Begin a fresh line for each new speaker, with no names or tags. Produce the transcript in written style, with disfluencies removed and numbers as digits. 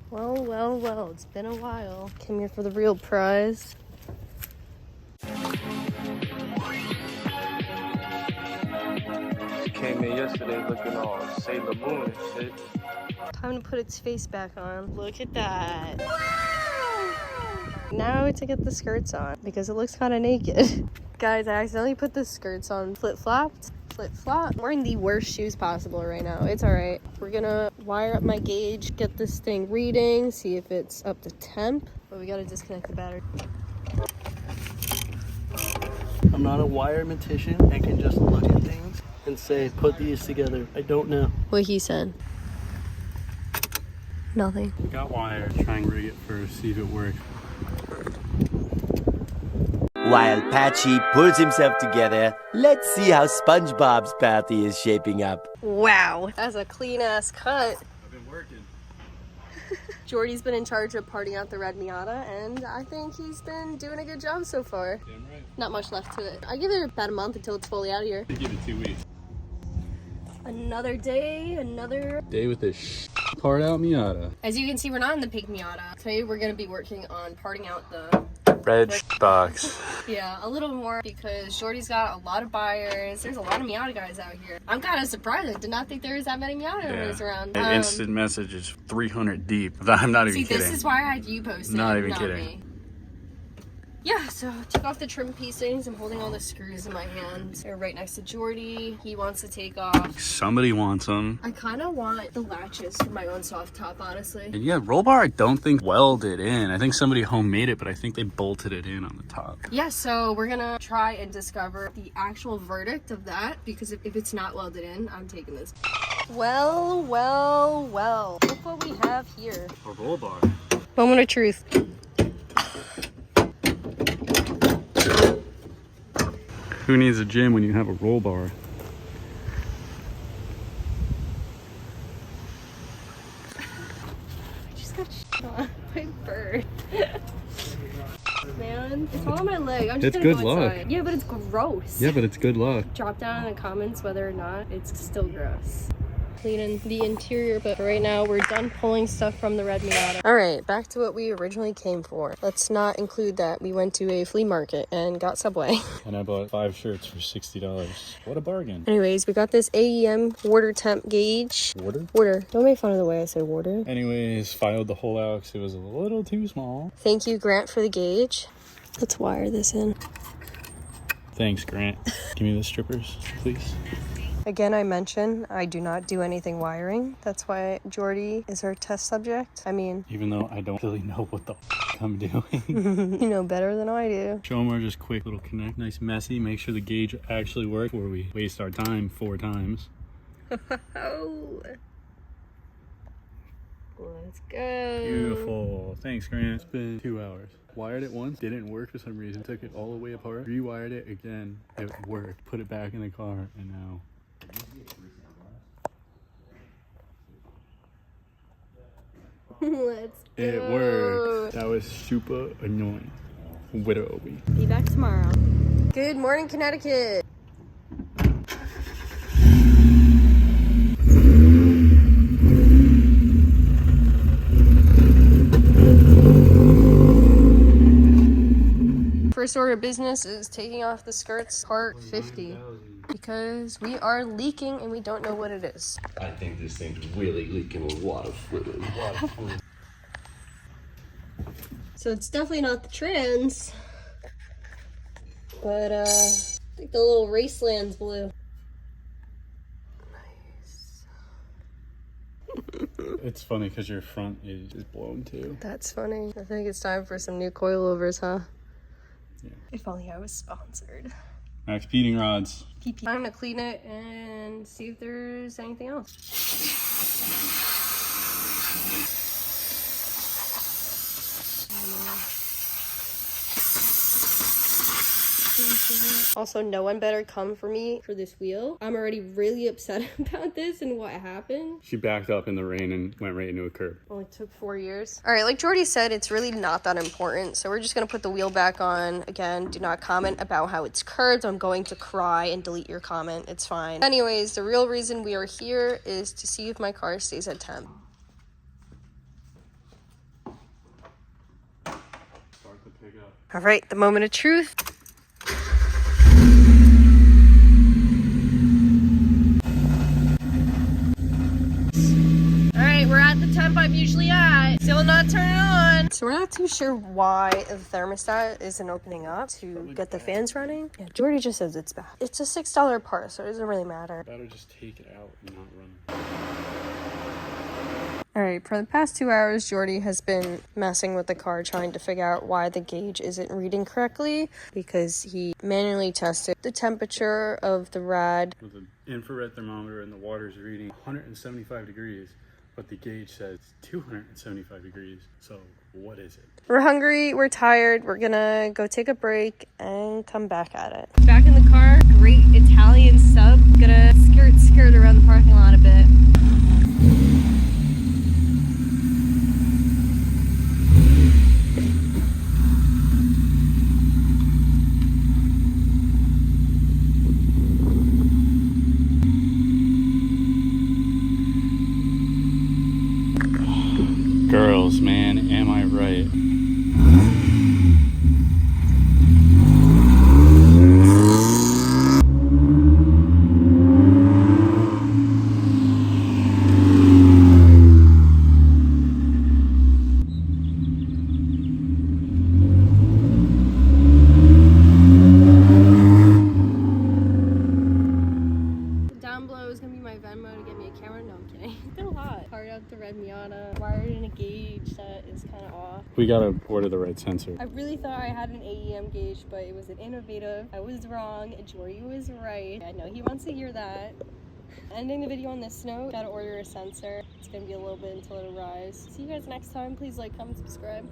Well, well, well, it's been a while. Came here for the real prize.
She came in yesterday looking all Sailor Moon and shit.
Time to put its face back on. Look at that. Now to get the skirts on because it looks kind of naked. Guys, I accidentally put the skirts on flip-flopped. Flip-flop. I'm wearing the worst shoes possible right now. It's all right. We're gonna wire up my gauge, get this thing reading, see if it's up to temp. But we gotta disconnect the battery.
I'm not a wirematician and can just look at things and say, put these together. I don't know.
What he said. Nothing.
We got wire. Try and rig it first, see if it works.
While Patchy pulls himself together, let's see how SpongeBob's party is shaping up.
Wow, that's a clean ass cut.
I've been working.
Jordy's been in charge of parting out the red Miata, and I think he's been doing a good job so far.
Damn right.
Not much left to it. I give it about a month until it's fully out of here.
I give it 2 weeks.
Another day, another...
Day with this part out Miata.
As you can see, we're not in the pink Miata. Today we're going to be working on parting out the...
Red box.
Yeah, a little more because Jordy's got a lot of buyers. There's a lot of Miata guys out here. I'm kind of surprised. I did not think there was that many Miata owners around.
Instant message is 300 deep. I'm not even kidding.
See, this is why I had you post it.
Not even kidding.
Me. Yeah, so took off the trim piecings. I'm holding all the screws in my hands. They're right next to Jordy. He wants to take off.
Somebody wants them.
I kind of want the latches for my own soft top, honestly.
And yeah, roll bar I don't think welded in. I think somebody homemade it, but I think they bolted it in on the top.
Yeah, so we're gonna try and discover the actual verdict of that, because if it's not welded in, I'm taking this. Well, well, well. Look what we have here.
A roll bar.
Moment of truth.
Who needs a gym when you have a roll bar?
I just got shit on by a bird. Man, it's all on my leg. I'm just
It's
gonna
good
go
luck.
inside. Yeah, but it's gross.
Yeah, but it's good luck.
Drop down in the comments whether or not it's still gross. Cleaning the interior, but for right now we're done pulling stuff from the red Miata. All right, back to what we originally came for. Let's not include that we went to a flea market and got Subway.
And I bought 5 shirts for $60. What a bargain.
Anyways, we got this AEM water temp gauge. Water. Don't make fun of the way I say water.
Anyways, filed the hole out because it was a little too small.
Thank you, Grant, for the gauge. Let's wire this in.
Thanks, Grant. Give me the strippers, please.
Again, I mentioned I do not do anything wiring. That's why Jordy is our test subject. I mean...
Even though I don't really know what the I'm doing.
You know better than I do.
Show them our just quick little connect. Nice messy. Make sure the gauge actually works before we waste our time 4 times.
Oh. Let's go.
Beautiful. Thanks, Grant. It's been 2 hours. Wired it once, didn't work for some reason. Took it all the way apart. Rewired it again. It worked. Put it back in the car, and now...
Let's go.
It worked. That was super annoying. Where are we?
Be back tomorrow. Good morning, Connecticut. First order of business is taking off the skirts, part 50. Because we are leaking and we don't know what it is.
I think this thing's really leaking a lot of fluid.
So it's definitely not the trans. But I think the little Raceland's blue. Nice.
It's funny because your front is blown too.
That's funny. I think it's time for some new coilovers, huh?
Yeah.
If only I was sponsored.
Max Peating rods.
I'm gonna clean it and see if there's anything else. Also, no one better come for me for this wheel. I'm already really upset about this and what happened.
She backed up in the rain and went right into a curb.
Only took 4 years. All right, like Jordy said, it's really not that important. So we're just gonna put the wheel back on. Again, do not comment about how it's curved. I'm going to cry and delete your comment. It's fine. Anyways, the real reason we are here is to see if my car stays at temp.
pick up.
All right, the moment of truth. All right, we're at the temp I'm usually at. Still not turning on. So we're not too sure why the thermostat isn't opening up to get the fans running. Yeah, Jordy just says it's bad. It's a $6 part, so it doesn't really matter.
Better just take it out and not run.
All right, for the past 2 hours, Jordy has been messing with the car, trying to figure out why the gauge isn't reading correctly, because he manually tested the temperature of the rad.
With an infrared thermometer and the water's reading 175 degrees, but the gauge says 275 degrees. So what is it?
We're hungry, we're tired, we're gonna go take a break and come back at it. Back in the car, great Italian sub. Gonna skirt around the parking lot a bit.
Girls, man, am I right?
Down below is gonna be my Venmo to get me a camera. No, I'm kidding. It's been a lot. Fired up the red Miata, wired in a gauge that is kind of off.
We gotta order the right sensor.
I really thought I had an AEM gauge, but it was an innovative. I was wrong. Jordy was right. I know he wants to hear that. Ending the video on this note, gotta order a sensor. It's gonna be a little bit until it arrives. See you guys next time. Please like, comment, subscribe.